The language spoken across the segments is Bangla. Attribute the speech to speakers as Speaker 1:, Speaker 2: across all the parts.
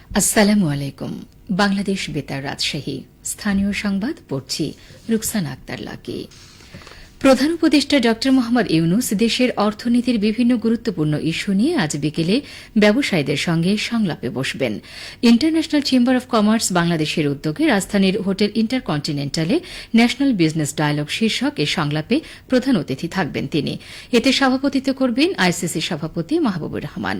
Speaker 1: আসসালামু আলাইকুম। বাংলাদেশ বেতার রাজশাহী স্থানীয় সংবাদ পড়ছি রুকসানা আক্তার লাকি। প্রধান উপদেষ্টা ড মোহাম্মদ ইউনুস দেশের অর্থনীতির বিভিন্ন গুরুত্বপূর্ণ ইস্যু নিয়ে আজ বিকেলে ব্যবসায়ীদের সঙ্গে সংলাপে বসবেন। ইন্টারন্যাশনাল চেম্বার অব কমার্স বাংলাদেশের উদ্যোগে রাজধানীর হোটেল ইন্টারকন্টিনেন্টালে ন্যাশনাল বিজনেস ডায়ালগ শীর্ষক এ সংলাপে প্রধান অতিথি থাকবেন তিনি। এতে সভাপতিত্ব করবেন আইসিসি সভাপতি মাহবুবুর রহমান।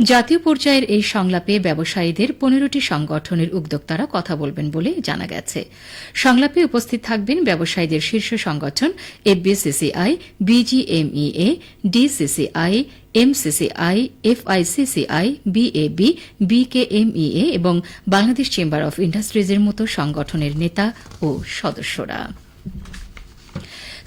Speaker 1: জাতীয় পর্যায়ের এই সংলাপে ব্যবসায়ীদের 15টি সংগঠনের উদ্যোক্তারা কথা বলবেন বলে জানা গেছে। সংলাপে উপস্থিত থাকবেন ব্যবসায়ীদের শীর্ষ সংগঠন FBCCI, BGMEA, DCCI, MCCI, FICCI, BAB, BKMEA এবং বাংলাদেশ চেম্বার অব ইন্ডাস্ট্রিজের মতো সংগঠনের নেতা ও সদস্যরা।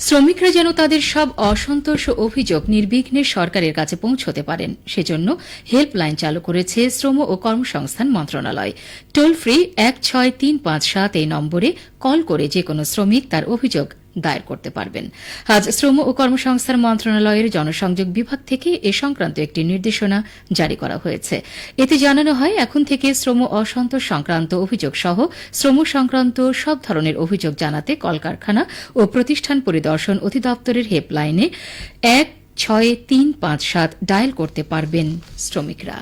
Speaker 1: শ্রমিকরা যেন তাদের সব অসন্তোষ ও অভিযোগ নির্বিঘ্নে সরকারের কাছে পৌঁছতে পারেন সেজন্য হেল্পলাইন চালু করেছে শ্রম ও কর্মসংস্থান মন্ত্রণালয়। টোল ফ্রি 16357 এই নম্বরে কল করে যেকোনো শ্রমিক তার অভিযোগ দায়ের করতে পারবেন। আজ শ্রম ও কর্মসংস্থান মন্ত্রণালয়ের জনসংযোগ বিভাগ থেকে এ সংক্রান্ত একটি নির্দেশনা জারি করা হয়েছে। এতে জানানো হয়, এখন থেকে শ্রম অসন্তোষ সংক্রান্ত অভিযোগ সহ শ্রম সংক্রান্ত সব ধরনের অভিযোগ জানাতে কলকারখানা ও প্রতিষ্ঠান পরিদর্শন অধিদপ্তরের হেল্পলাইনে 16357 ডায়াল করতে পারবেন শ্রমিকরা।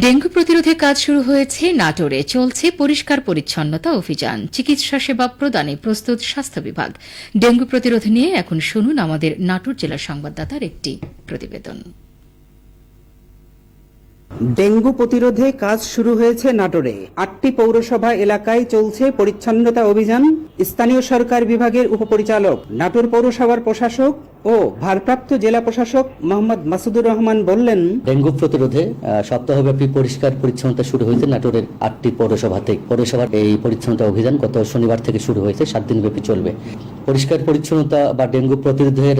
Speaker 1: ডেঙ্গু প্রতিরোধে কাজ শুরু হয়েছে নাটোরে। চলছে পরিষ্কার পরিচ্ছন্নতা অভিযান। চিকিৎসা সেবা প্রদানে প্রস্তুত স্বাস্থ্য বিভাগ। ডেঙ্গু প্রতিরোধ নিয়ে এখন শুনুন আমাদের নাটোর জেলার সংবাদদাতার একটি প্রতিবেদন।
Speaker 2: ডেঙ্গু প্রতিরোধে কাজ শুরু হয়েছে নাটোরে। 8টি পৌরসভা এলাকায় চলছে পরিচ্ছন্নতা অভিযান। স্থানীয় সরকার বিভাগের উপপরিচালক, নাটোর পৌরসভার প্রশাসক ও ভারপ্রাপ্ত জেলা প্রশাসক মোহাম্মদ মাসুদুর রহমান বললেন,
Speaker 3: ডেঙ্গু প্রতিরোধে সপ্তাহব্যাপী পরিষ্কার পরিচ্ছন্নতা শুরু হয়েছে নাটোরের 8টি পৌরসভাতে। পৌরসভার এই পরিচ্ছন্নতা অভিযান গত শনিবার থেকে শুরু হয়েছে, 7 দিন ব্যাপী চলবে। পরিষ্কার পরিচ্ছন্নতা বা ডেঙ্গু প্রতিরোধের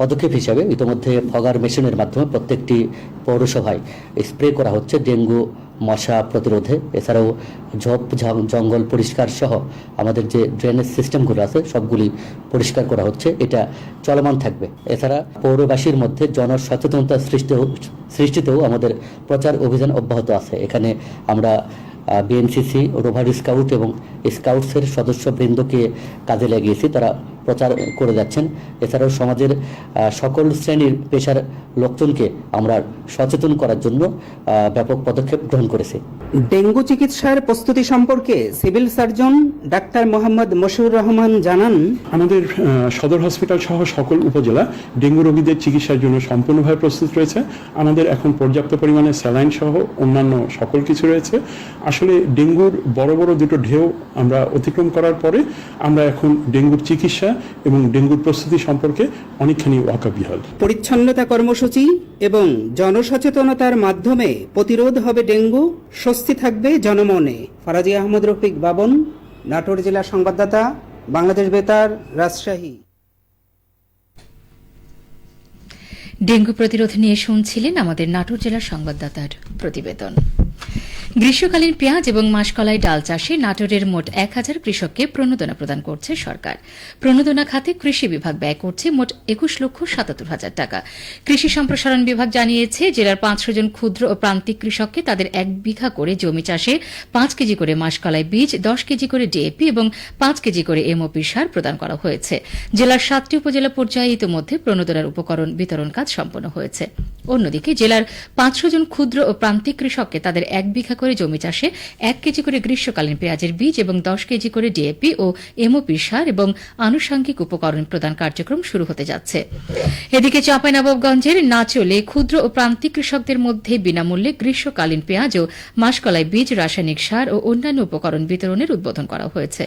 Speaker 3: পদক্ষেপ হিসাবে ইতিমধ্যে ফগার মেশিনের মাধ্যমে প্রত্যেকটি পৌরসভায় স্প্রে করা হচ্ছে ডেঙ্গু মশা প্রতিরোধে। এছাড়াও ঝোপ জঙ্গল পরিষ্কার সহ আমাদের যে ড্রেনেজ সিস্টেমগুলো আছে সবগুলি পরিষ্কার করা হচ্ছে, এটা চলমান থাকবে। এছাড়া পৌরবাসীর মধ্যে জনসচেতনতা সৃষ্টিতেও আমাদের প্রচার অভিযান অব্যাহত আছে। এখানে আমরা বিএনসিসি, রোভার স্কাউট এবং স্কাউটসের সদস্যবৃন্দকে কাজে লাগিয়েছি, তারা প্রচার করে যাচ্ছেন। এছাড়াও সমাজের সকল শ্রেণীর পেশার লোকজনকে আমরা সচেতন করার জন্য ব্যাপক পদক্ষেপ গ্রহণ করেছি।
Speaker 2: ডেঙ্গু চিকিৎসার প্রস্তুতি সম্পর্কে civil surgeon doctor Mohammad Mashiur Rahman জানান,
Speaker 4: আমাদের সদর হসপিটাল সহ সকল উপজেলা ডেঙ্গু রোগীদের চিকিৎসার জন্য সম্পূর্ণভাবে প্রস্তুত রয়েছে। আমাদের এখন পর্যাপ্ত পরিমাণে স্যালাইন সহ অন্যান্য সকল কিছু রয়েছে। আসলে ডেঙ্গুর বড় বড় দুটো ঢেউ আমরা অতিক্রম করার পরে আমরা এখন ডেঙ্গুর চিকিৎসা এবং ডেঙ্গুর প্রস্তুতি সম্পর্কে অনেকখানি ওয়াকিবহাল।
Speaker 2: পরিচ্ছন্নতা কর্মসূচি এবং জনসচেতনতার মাধ্যমে প্রতিরোধ হবে ডেঙ্গু, স্বস্তি থাকবে জনমনে। ফারাজি আহমদ রফিক বাবন, নাটোর জেলার সংবাদদাতা, বাংলাদেশ বেতার, রাজশাহী।
Speaker 1: ডেঙ্গু প্রতিরোধ নিয়ে শুনছিলেন আমাদের নাটোর জেলার সংবাদদাতার প্রতিবেদন। গ্রীষ্মকালীন পেঁয়াজ এবং মাসকলাই ডাল চাষে নাটোরের মোট 1000 কৃষককে প্রণোদনা প্রদান করছে সরকার। প্রণোদনা খাতে কৃষি বিভাগ ব্যয় করছে মোট 21,77,000 টাকা। কৃষি সম্প্রসারণ বিভাগ জানিয়েছে, জেলার 500 জন ক্ষুদ্র ও প্রান্তিক কৃষককে তাদের 1 বিঘা করে জমি চাষে 5 কেজি করে মাসকলাই বীজ, 10 কেজি করে ডিএপি এবং 5 কেজি করে এমওপি সার প্রদান করা হয়েছে। জেলার 7টি উপজেলা পর্যায়ে ইতিমধ্যে প্রণোদনার উপকরণ বিতরণ কাজ সম্পন্ন হয়েছে। অন্যদিকে জেলার 500 জন ক্ষুদ্র ও প্রান্তিক কৃষককে তাদের 1 বিঘা করে জমি চাষে 1 কেজি করে গ্রীষ্মকালীন পেঁয়াজের বীজ এবং 10 কেজি করে ডিএপি ও এমওপি সার এবং আনুষঙ্গিক উপকরণ প্রদান কার্যক্রম শুরু হতে যাচ্ছে। এদিকে চাঁপাইনবাবগঞ্জের নাচলে ক্ষুদ্র ও প্রান্তিক কৃষকদের মধ্যে বিনামূল্যে গ্রীষ্মকালীন পেঁয়াজ ও মাসকলাই বীজ, রাসায়নিক সার ও অন্যান্য উপকরণ বিতরণের উদ্বোধন করা হয়েছে।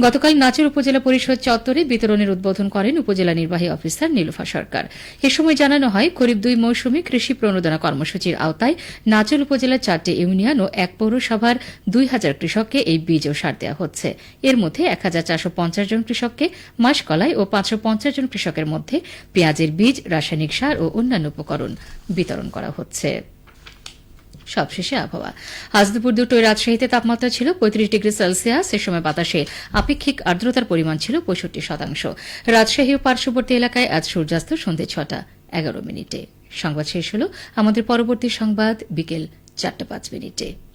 Speaker 1: গতকাল নাচের উপজেলা পরিষদ চত্বরে বিতরণের উদ্বোধন করেন উপজেলা নির্বাহী অফিসার নীলুফা সরকার। এ সময় জানানো হয়, খরিফ 2 মৌসুমে কৃষি প্রণোদনা কর্মসূচির আওতায় নাচল উপজেলার 4টি ইউনিয়ন ও 1 পৌরসভার 2000 কৃষককে এই বীজ ও সার দেওয়া হচ্ছে। এর মধ্যে 1450 জন কৃষককে মাসকলাই ও 550 জন কৃষকের মধ্যে পেঁয়াজের বীজ, রাসায়নিক সার ও অন্যান্য উপকরণ বিতরণ করা হচ্ছে। সবশেষে আবহাওয়া। আজ দুপুর 2টায় রাজশাহীতে তাপমাত্রা ছিল 35 ডিগ্রি সেলসিয়াস। এ সময় বাতাসে আপেক্ষিক আর্দ্রতার পরিমাণ ছিল 65%। রাজশাহী ও পার্শ্ববর্তী এলাকায় আজ সূর্যাস্ত সন্ধ্যে 6টা 11 মিনিটে। সংবাদ শেষ হল। আমাদের পরবর্তী সংবাদ বিকেল 4:05